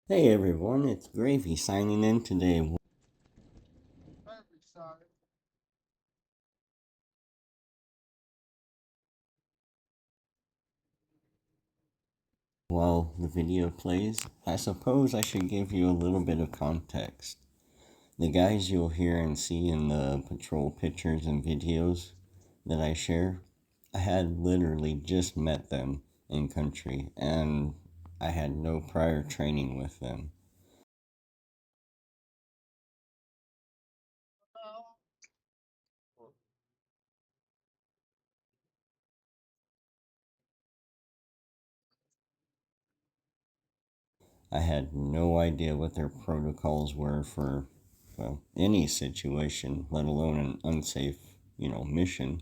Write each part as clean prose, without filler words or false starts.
Hey everyone, it's Gravy signing in today. While the video plays, I suppose I should give you a little bit of context. The guys you'll hear and see in the patrol pictures and videos that I share, I had literally just met them in country and I had no prior training with them. I had no idea what their protocols were for, well, any situation, let alone an unsafe, mission.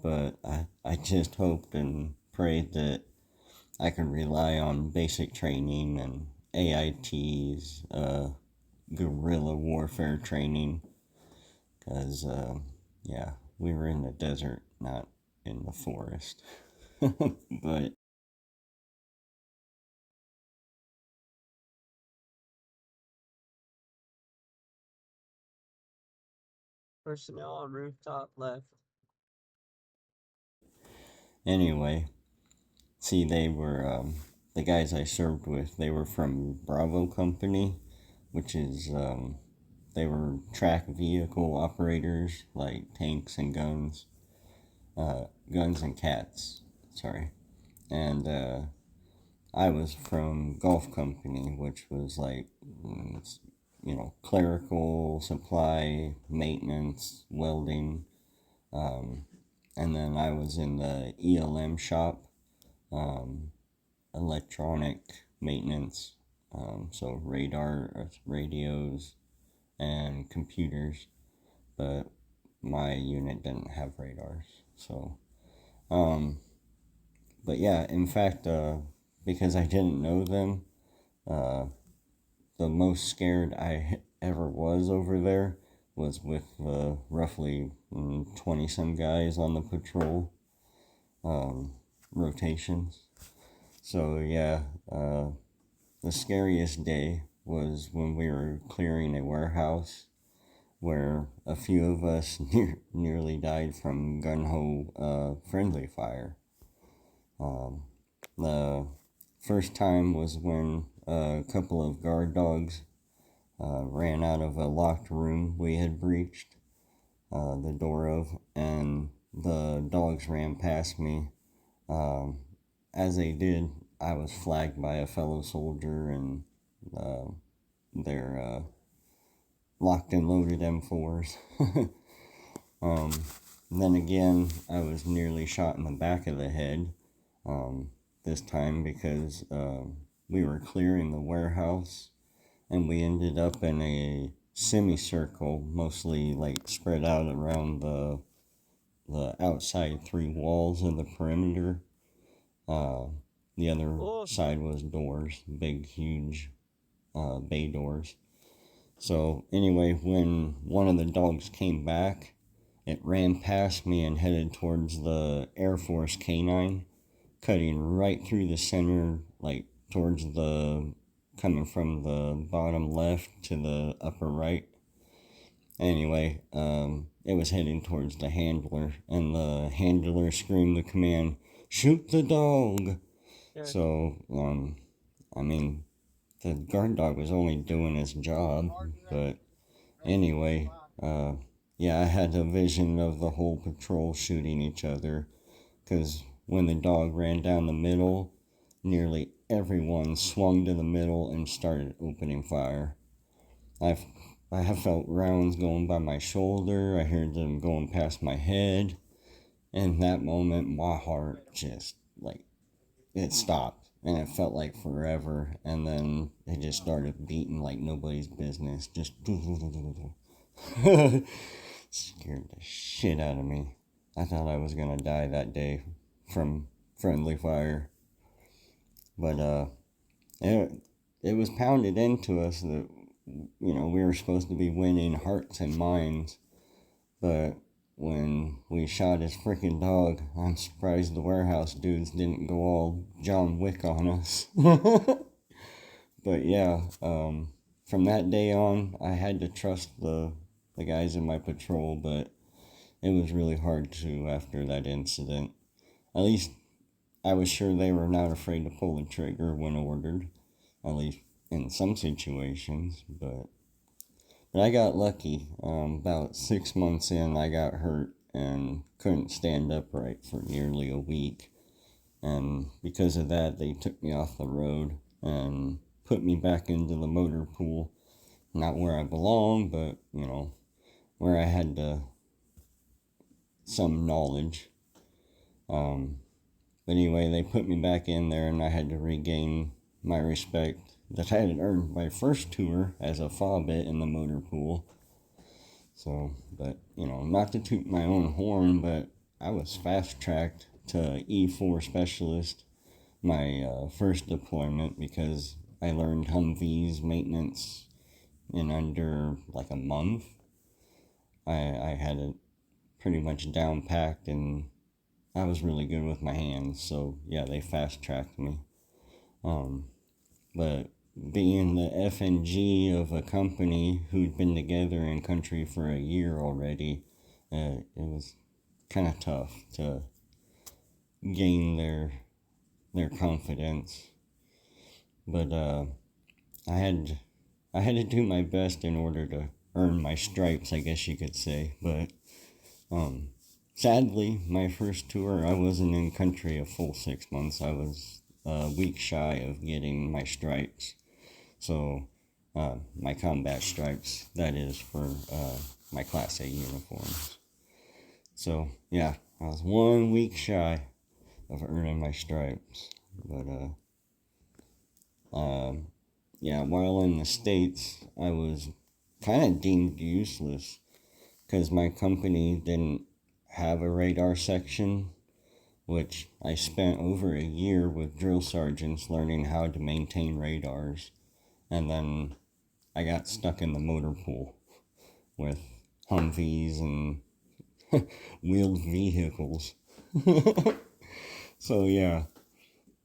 But I just hoped and prayed that I could rely on basic training and AITs, guerrilla warfare training, because, yeah, we were in the desert, not in the forest. But Personnel on rooftop left. anyway, see, they were, the guys I served with, they were from Bravo Company, which is, they were track vehicle operators, like tanks and guns and cats, sorry. And, I was from Golf Company, which was like, clerical, supply, maintenance, welding. And then I was in the ELM shop, um, electronic maintenance, so radar, radios, and computers. But my unit didn't have radars, so um, but yeah, in fact, because I didn't know them, uh, the most scared I ever was over there was with roughly 20 some guys on the patrol um, rotations. So yeah, the scariest day was when we were clearing a warehouse where a few of us nearly died from gun ho friendly fire. The first time was when a couple of guard dogs ran out of a locked room we had breached the door of, and the dogs ran past me. Um, as they did, I was flagged by a fellow soldier, and uh, their locked and loaded M4s. um, then again, I was nearly shot in the back of the head. This time because we were clearing the warehouse and we ended up in a semicircle, mostly like spread out around the outside three walls of the perimeter. Uh, the other side was doors, big, huge bay doors. So anyway, when one of the dogs came back, it ran past me and headed towards the Air Force K9, cutting right through the center, like towards the coming from the bottom left to the upper right. Anyway, it was heading towards the handler, and the handler screamed the command, "Shoot the dog!" Yeah. So, I mean, the guard dog was only doing his job, but anyway, yeah, I had a vision of the whole patrol shooting each other, because when the dog ran down the middle, nearly everyone swung to the middle and started opening fire. I've I have felt rounds going by my shoulder. I heard them going past my head. And in that moment, my heart just, like, it stopped. And it felt like forever. And then it just started beating like nobody's business. Just scared the shit out of me. I thought I was going to die that day from friendly fire. But, it, it was pounded into us that, we were supposed to be winning hearts and minds. But when we shot his freaking dog, I'm surprised the warehouse dudes didn't go all John Wick on us. But yeah, from that day on, I had to trust the guys in my patrol, but it was really hard to after that incident. At least I was sure they were not afraid to pull the trigger when ordered, at least in some situations. But I got lucky. About 6 months in, I got hurt and couldn't stand upright for nearly a week. And because of that, they took me off the road and put me back into the motor pool. Not where I belong, but, where I had some knowledge. But anyway, they put me back in there and I had to regain my respect that I had earned my first tour as a fobbit in the motor pool. So, but, not to toot my own horn, but I was fast tracked to E4 specialist my first deployment because I learned Humvees maintenance in under like a month. I had it pretty much down packed and I was really good with my hands, so yeah, they fast tracked me. But being the FNG of a company who'd been together in country for a year already, it was kind of tough to gain their confidence. But I had to do my best in order to earn my stripes, I guess you could say. But sadly, my first tour, I wasn't in country a full 6 months. I was a week shy of getting my stripes. So, my combat stripes, that is, for my Class A uniforms. So, yeah, I was 1 week shy of earning my stripes. But, yeah, while in the States, I was kind of deemed useless because my company didn't have a radar section, which I spent over a year with drill sergeants learning how to maintain radars. And then I got stuck in the motor pool with Humvees and wheeled vehicles. So yeah,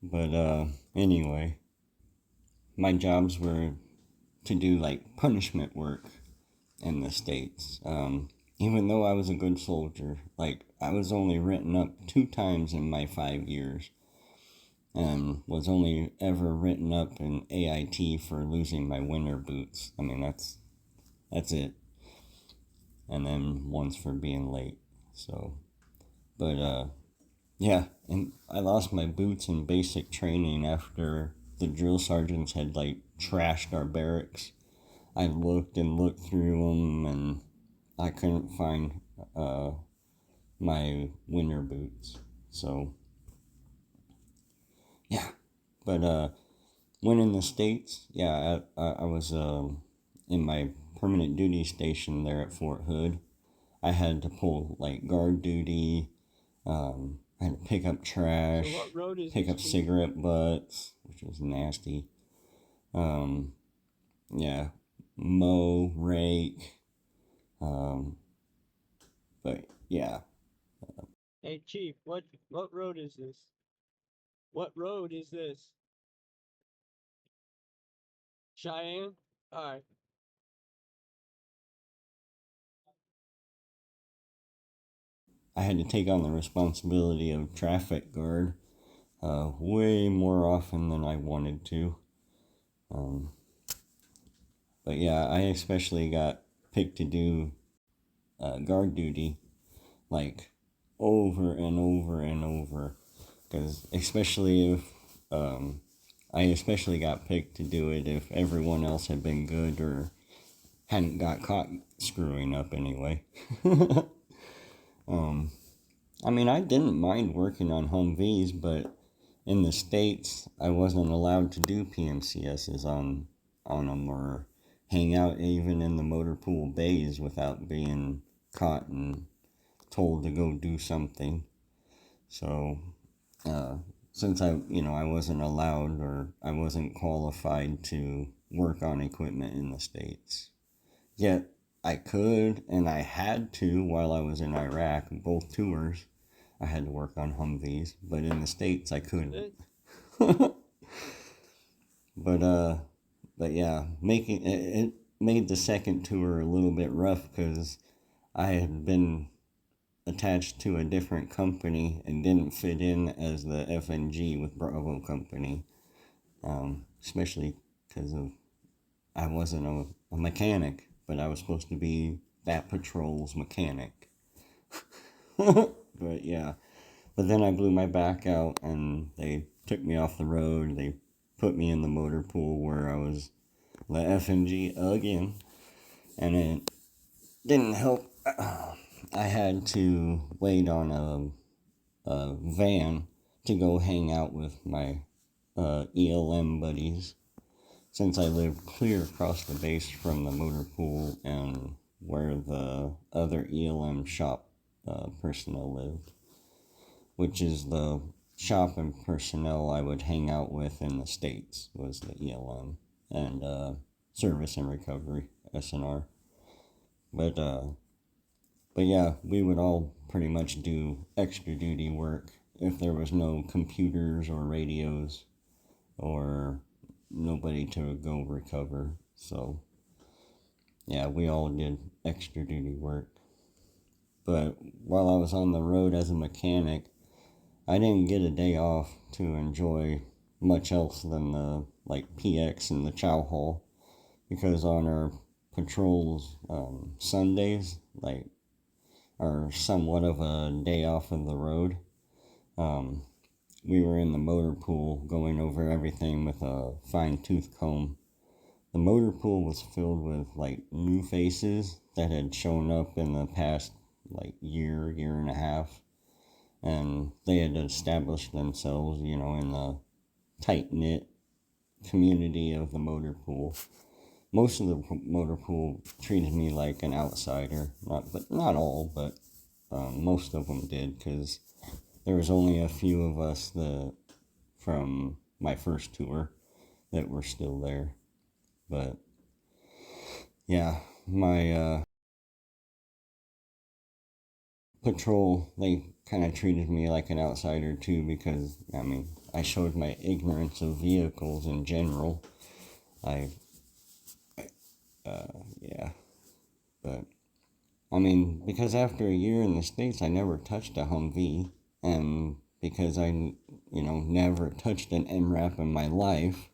but anyway, my jobs were to do like punishment work in the States. Even though I was a good soldier, like I was only written up 2 times in my 5 years and was only ever written up in AIT for losing my winter boots. I mean, that's it. And then once for being late. So, but yeah, and I lost my boots in basic training after the drill sergeants had like trashed our barracks. I looked and looked through them and I couldn't find my winter boots. So, yeah. But when in the States, yeah, I was in my permanent duty station there at Fort Hood. I had to pull like guard duty. I had to pick up trash, So what road is pick this, up Chief? cigarette butts, which was nasty. Yeah, mow, rake. But yeah, Hey, Chief, what road is this? What road is this? Cheyenne? Alright. I had to take on the responsibility of traffic guard way more often than I wanted to. But yeah, I especially got picked to do guard duty like over and over and over. Because especially if I especially got picked to do it if everyone else had been good or hadn't got caught screwing up anyway. I mean, I didn't mind working on Humvees, but in the States, I wasn't allowed to do PMCSs on them or hang out even in the motor pool bays without being caught and told to go do something. So, since I wasn't allowed or I wasn't qualified to work on equipment in the States, yet I could and I had to while I was in Iraq, both tours. I had to work on Humvees, but in the States I couldn't. But but yeah, making it made the second tour a little bit rough because I had been attached to a different company and didn't fit in as the FNG with Bravo Company, especially because of I wasn't a mechanic, but I was supposed to be that patrol's mechanic. But yeah, but then I blew my back out and they took me off the road. They put me in the motor pool where I was the FNG again, and it didn't help. I had to wait on a van to go hang out with my ELM buddies since I lived clear across the base from the motor pool and where the other ELM shop personnel lived, which is the shop and personnel I would hang out with in the States, was the ELM and Service and Recovery, SNR. But yeah, we would all pretty much do extra duty work if there was no computers or radios or nobody to go recover. So yeah, we all did extra duty work. But while I was on the road as a mechanic, I didn't get a day off to enjoy much else than the like PX and the chow hall, because on our patrols Sundays like are somewhat of a day off of the road. Um, we were in the motor pool going over everything with a fine tooth comb. The motor pool was filled with like new faces that had shown up in the past like year and a half, and they had established themselves, you know, in the tight knit community of the motor pool. Most of the motor pool treated me like an outsider, not all, but most of them did, because there was only a few of us from my first tour that were still there. But yeah, my patrol, they kind of treated me like an outsider too, because I mean, I showed my ignorance of vehicles in general. Yeah, but I mean, because after a year in the States, I never touched a Humvee, and because never touched an MRAP in my life,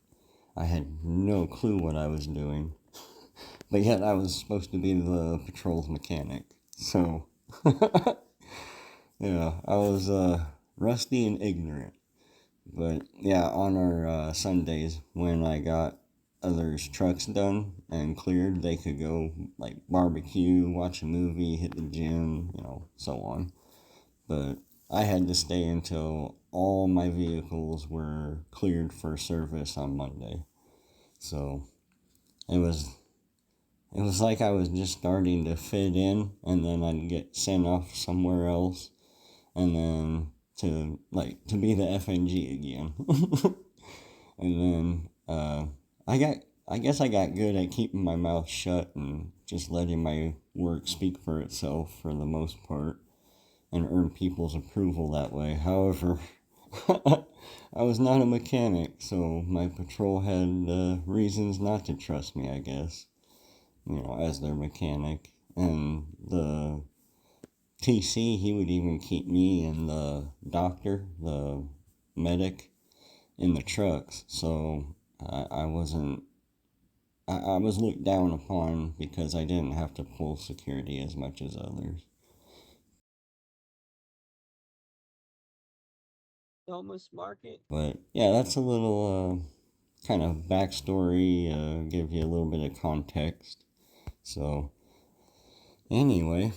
I had no clue what I was doing. But yet I was supposed to be the patrol's mechanic. So, yeah, I was rusty and ignorant. But yeah, on our Sundays, when I got others' trucks done and cleared, they could go like barbecue, watch a movie, hit the gym, so on. But I had to stay until all my vehicles were cleared for service on Monday. So it was like I was just starting to fit in, and then I'd get sent off somewhere else, and then to be the FNG again. And then I guess I got good at keeping my mouth shut and just letting my work speak for itself for the most part, and earn people's approval that way. However, I was not a mechanic, so my patrol had reasons not to trust me, I guess, as their mechanic. And the TC, he would even keep me and the doctor, the medic, in the trucks. So I wasn't, I was looked down upon because I didn't have to pull security as much as others. Thomas Market. But yeah, that's a little kind of backstory, give you a little bit of context. So anyway,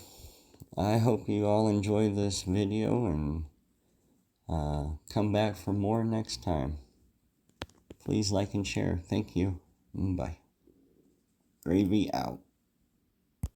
I hope you all enjoy this video and come back for more next time. Please like and share. Thank you. Bye. Gravy out.